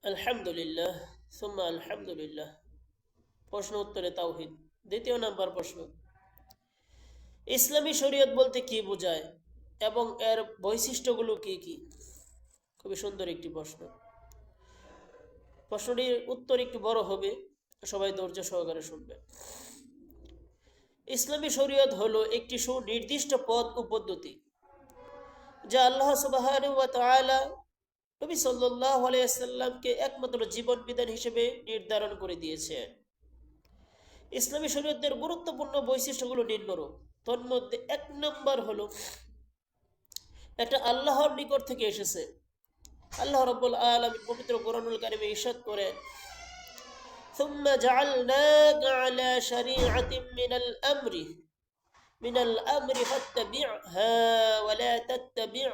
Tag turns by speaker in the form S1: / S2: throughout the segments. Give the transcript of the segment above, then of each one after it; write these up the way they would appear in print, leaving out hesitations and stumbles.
S1: আলহামদুলিল্লাহ সুম্মা আলহামদুলিল্লাহ। প্রশ্ন উত্তরে তাওহীদ। দ্বিতীয় নাম্বার প্রশ্ন, ইসলামী শরীয়ত বলতে কি বোঝায় এবং এর বৈশিষ্ট্যগুলো কি কি? খুবই সুন্দর একটি প্রশ্ন। প্রশ্নটির উত্তর একটু বড় হবে, সবাই ধৈর্য সহকারে শুনবে। ইসলামী শরীয়ত হলো একটি সুনির্দিষ্ট পথ ও পদ্ধতি যা আল্লাহ সুবহানাহু ওয়া তাআলা নবী সাল্লাল্লাহু আলাইহি ওয়াসাল্লামকে একমাত্র জীবন বিধান হিসেবে নির্ধারণ করে দিয়েছেন। ইসলামী শরীয়তের গুরুত্বপূর্ণ বৈশিষ্ট্যগুলো নিম্নরূপ। তন্মধ্যে এক নম্বর হলো, এটা আল্লাহর নিকট থেকে এসেছে। আল্লাহ রাব্বুল আলামিন পবিত্র কোরআনুল কারীমে ইরশাদ করেন, ثم جعلناك على شريعة من الأمر فاتبعها ولا تتبع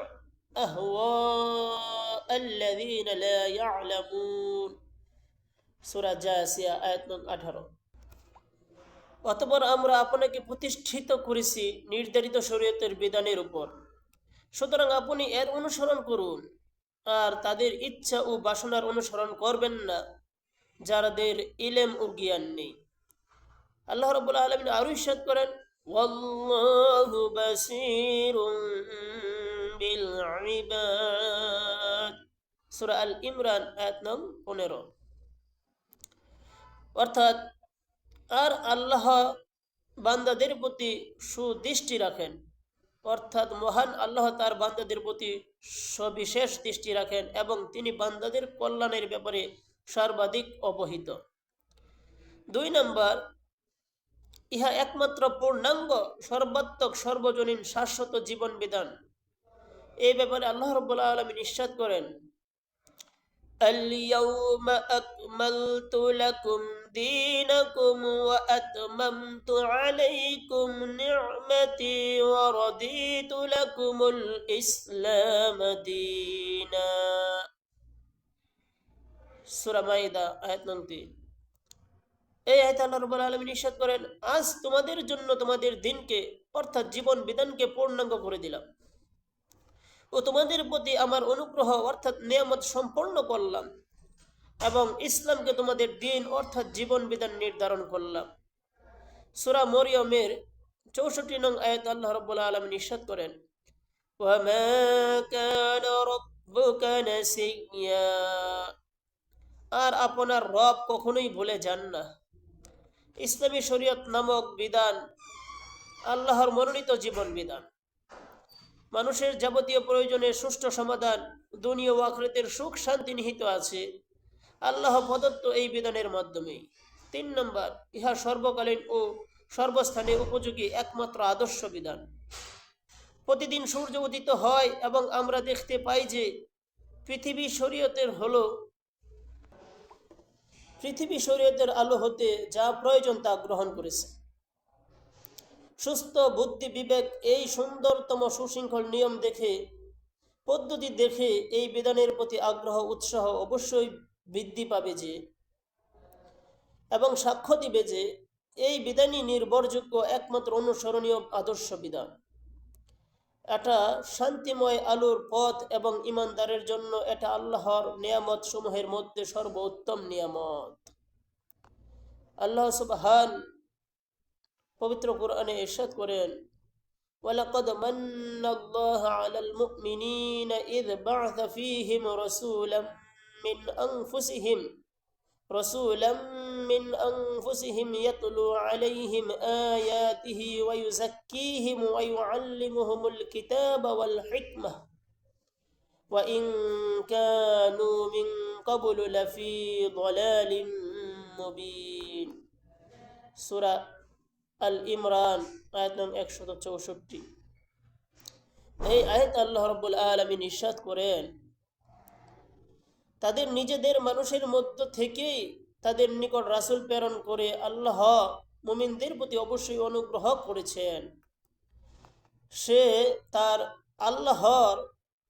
S1: أهواء الذين لا يعلمون। সূরা জাসিয়া আয়াত নং 18। অতঃপর আমরা আপনাকে প্রতিষ্ঠিত করেছি নির্ধারিত শরীয়তের বিধানের উপর, সুতরাং আপনি এর অনুসরণ করুন আর তাদের ইচ্ছা ও বাসনার অনুসরণ করবেন না যাদের ইলম ও জ্ঞান নেই। আল্লাহ রাব্বুল আলামিন আরো ইরশাদ করেন, ওয়াল্লাহু বাসীরুম বিল ইবাদ। সূরা আল ইমরান আয়াত নং 15। অর্থাৎ আর আল্লাহ বান্দাদের প্রতি সুদৃষ্টি রাখেন, অর্থাৎ মহান আল্লাহ তার বান্দাদের প্রতি সবিশেষ দৃষ্টি রাখেন এবং তিনি বান্দাদের কল্যাণের ব্যাপারে সর্বাধিক অবহিত। 2 নম্বর, ইহা একমাত্র পূর্ণাঙ্গ সর্বাত্মক সর্বজনীন শাশ্বত জীবন বিধান। এই ব্যাপারে আল্লাহ রাব্বুল আলামিন ইরশাদ করেন, اليوم أكملت لكم دينكم وأتممت عليكم نعمتي ورضيت لكم الإسلام دينا। সূরা মাইদা আয়াত নং 3। এই আয়াতে আল্লাহ রাব্বুল আলামিন ইরশাদ করেন, আজ তোমাদের জন্য তোমাদের দিনকে অর্থাৎ জীবন বিধানকে পূর্ণাঙ্গ করে দিলাম ও তোমাদের প্রতি আমার অনুগ্রহ অর্থাৎ নিয়ামত সম্পন্ন করলাম এবং ইসলামকে তোমাদের দিন অর্থাৎ জীবন বিধান নির্ধারণ করলাম। সূরা মরিয়মের 64 নং আয়াত আল্লাহ রাব্বুল আলামিন ইরশাদ করেন, ওয়ামা কানা রাব্বুকা নাসিয়া। আর আপনার রব কখনোই ভুলে যান না। ইসলামী শরীয়ত নামক বিধান আল্লাহর মনোনীত জীবন বিধান। মানুষের যাবতীয় প্রয়োজনের সুষ্ঠু সমাধান, দুনিয়া ও আখিরাতের সুখ শান্তি নিহিত আছে আল্লাহ প্রদত্ত এই বিধানের মাধ্যমেই। 3 নম্বর, ইহা সর্বকালীন ও সর্বস্থানে উপযোগী একমাত্র আদর্শ বিধান। প্রতিদিন সূর্য উদিত হয় এবং আমরা দেখতে পাই যে পৃথিবী শরীয়তের আলো হতে যা প্রয়োজন তা গ্রহণ করেছে। সুস্থ বুদ্ধি বিবেক এই সুন্দরতম সুশৃঙ্খল নিয়ম দেখে, পদ্ধতি দেখে এই বিধানের প্রতি আগ্রহ উৎসাহ অবশ্যই বৃদ্ধি পাবে যে এবং সাক্ষ্য দিবে যে এই বিধানই নির্ভরযোগ্য একমাত্র অনুসরণীয় আদর্শ বিধান। এটা শান্তিময় আলোর পথ এবং ইমানদারের জন্য এটা আল্লাহর নিয়ামত সমূহের মধ্যে সর্বোত্তম নিয়ামত। আল্লাহ সুবহান পবিত্র কোরআনে ইরশাদ করেন, ওয়ালাকাদ মান্নাল্লাহু আলাল মুমিনিনা ইয বা'আসা ফীহিম রাসূলাম মিন আনফুসিহিম ইয়াতলু আলাইহিম আয়াতিহি ওয়া ইউযাক্কিহিম ওয়া ইউআল্লিমুহুমুল কিতাবা ওয়াল হিকমাহ ওয়া ইন কানু মিন ক্বাবলু লাফী যালালিম মুবিন। সূরা আল ইমরান আয়াত নং 164। এই আয়াত আল্লাহ রাব্বুল আলামিন ইরশাদ করেন, তাদের নিজেদের মানুষের মধ্য থেকেই তাদের নিকট রাসূল প্রেরণ করে আল্লাহ মুমিনদের প্রতি অবশ্যই অনুগ্রহ করেছেন। সে তার আল্লাহর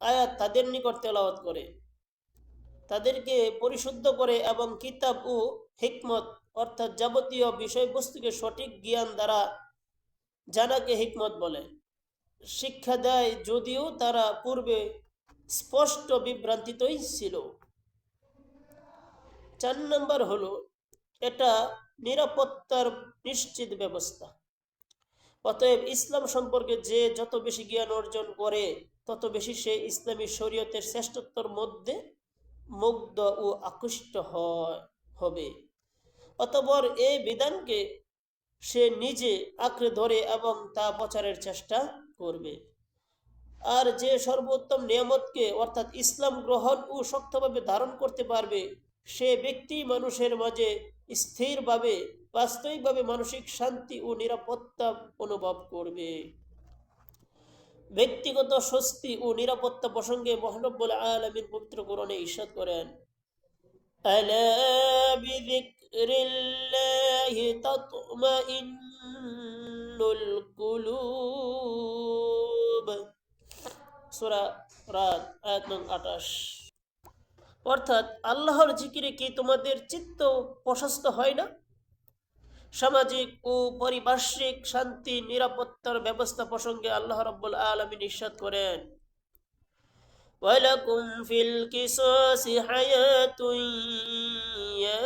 S1: আয়াত তাদের নিকট তেলাওয়াত করে, তাদেরকে পরিশুদ্ধ করে এবং কিতাব ও হিকমত অর্থাৎ যাবতীয় বিষয়বস্তুকে সঠিক জ্ঞান দ্বারা জানাকে হিকমত বলে শিক্ষা দেয়, যদিও তারা পূর্বে স্পষ্ট বিভ্রান্তিতই ছিল। 4 নম্বর হলো এটা নিরাপত্তার নিশ্চিত ব্যবস্থা। অতএব ইসলাম সম্পর্কে যে যত বেশি জ্ঞান অর্জন করে তত বেশি সে ইসলামী শরীয়তের শ্রেষ্ঠত্বর মধ্যে মুগ্ধ ও আকৃষ্ট হবে। অতঃপর এই বিধানকে সে নিজে আঁকড়ে ধরে এবং তা প্রচারের চেষ্টা করবে। আর যে সর্বোত্তম নিয়ামতকে অর্থাৎ ইসলাম গ্রহণ ও শক্তভাবে ধারণ করতে পারবে সে ব্যক্তি মানুষের মাঝে স্থিরভাবে বাস্তবিকভাবে মানসিক শান্তি ও নিরাপত্তা অনুভব করবে। ব্যক্তিগত স্বস্তি ও নিরাপত্তা প্রসঙ্গে মহানব্বুল আলামিন পবিত্র কোরআনে ইরশাদ করেন, আলা বিযিকরিল্লাহি তাতমাইন্নুল কুলুব। সূরা রাদ আয়াত নং 28। অর্থাৎ আল্লাহর জিকিরে কি তোমাদের চিত্ত প্রশস্ত হয় না? সামাজিক ও পারিপার্শ্বিক শান্তি নিরাপত্তার ব্যবস্থা প্রসঙ্গে আল্লাহ রাব্বুল আলামিন ইরশাদ করেন, ওয়ালাকুম ফিল কিসাসি হায়াতুন ইয়া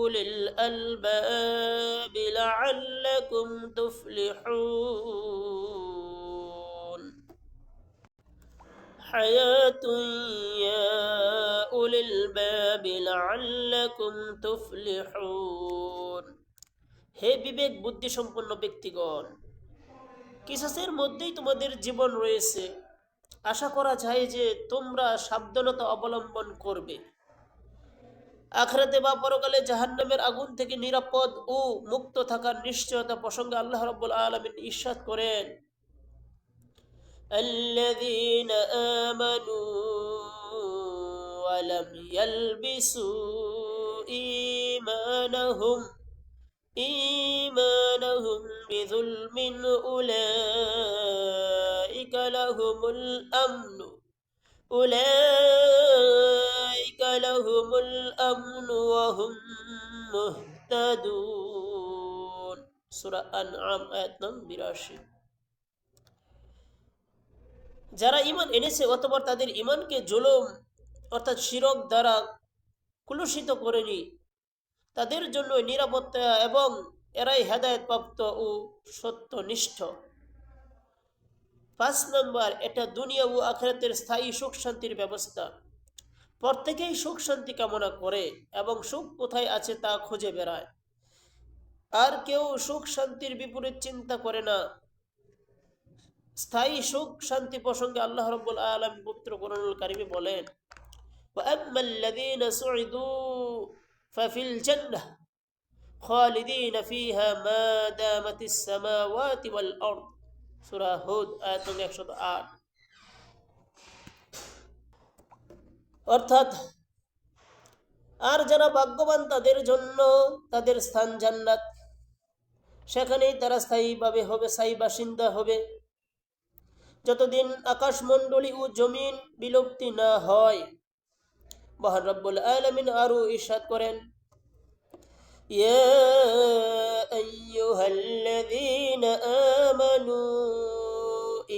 S1: উলিল আলবাব লাআল্লাকুম তুফলিহুন। হায়াতুন ইয়া উলিল বাবি লাআল্লাকুম তুফলিহুন। হে বিবেক বুদ্ধি সম্পন্ন ব্যক্তিগণ, কিসাসের মধ্যেই তোমাদের জীবন রয়েছে। আশা করা যায় যে তোমরা সাবধানতা অবলম্বন করবে। আখিরাতে বা পরকালে জাহান্নামের আগুন থেকে নিরাপদ ও মুক্ত থাকার নিশ্চয়তা প্রসঙ্গে আল্লাহ রাব্বুল আলামিন ইরশাদ করেন, الذين آمنوا ولم يلبسوا إيمانهم بظلم أولئك لهم الأمن وهم مهتدون। সূরা আনআম আয়াত নং 82। যারা ঈমান এনেছে অতঃপর তাদের ঈমানকে জুলুম অর্থাৎ শিরক দ্বারা কুলুষিত করেনি, তাদের জন্য নিরাপত্তা এবং এরাই হেদায়েতপ্রাপ্ত ও সত্যনিষ্ঠ। 5 নম্বর, এটা দুনিয়া ও আখিরাতের স্থায়ী সুখ শান্তির ব্যবস্থা। প্রত্যেকেই সুখ শান্তি কামনা করে এবং সুখ কোথায় আছে তা খুঁজে বেড়ায়। আর কেউ সুখ শান্তির বিপরীত চিন্তা করে না। স্থায়ী সুখ শান্তি প্রসঙ্গে আল্লাহ রাব্বুল আলামিন পবিত্র কোরআনুল কারীমে বলেন, ওয়াআম্মাল্লাযীনা সুইদু ফাফিল জান্নাহ খালিদিনা ফিহা মা দামাতিস সামাওয়াতি ওয়াল আরদ। সূরা হুদ আয়াত 108। অর্থাৎ আর যারা ভাগ্যবান তাদের জন্য তাদের স্থান জান্নাত, সেখানেই তারা স্থায়ী বাসিন্দা হবে যতদিন আকাশমণ্ডলী ও জমিন বিলুপ্তি না হয়। মহান রব্বুল আলামিন আরো ইরশাদ করেন, ইয়া আইয়ুহাল্লাযীনা আমানু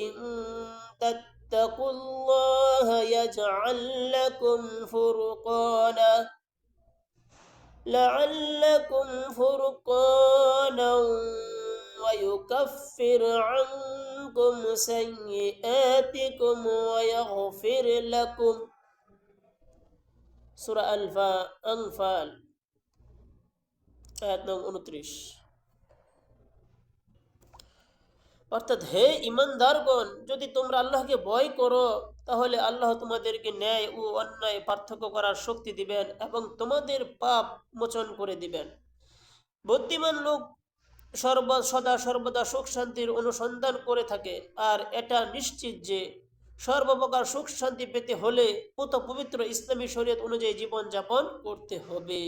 S1: ইন তাত্তাকুল্লাহা ইয়াজআল লাকুম ফুরকানা লাআল্লাকুম ফুরকানা ويكفر عنكم سيئاتكم ويغفر لكم। সূরা আনফাল আয়াত নং 29। অর্থাৎ হে ঈমানদারগণ, যদি তোমরা আল্লাহকে ভয় করো তাহলে আল্লাহ তোমাদেরকে ন্যায় ও অন্যায় পার্থক্য করার শক্তি দিবেন এবং তোমাদের পাপ মোচন করে দিবেন। বুদ্ধিমান লোক সদা সর্বদা সুখ শান্তির অনুসন্ধান করে থাকে, আর এটা নিশ্চিত যে সর্বপ্রকার সুখ শান্তি পেতে হলে পবিত্র ইসলামী শরীয়ত অনুযায়ী জীবন যাপন করতে হবে।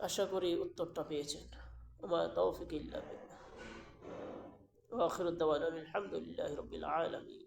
S1: আশা করি উত্তরটা পেয়েছেন। ওয়া তাওফিক ইল্লা বিল্লাহ। ওয়া আখিরু দাওয়ানা আলহামদুলিল্লাহি রাব্বিল আলামিন।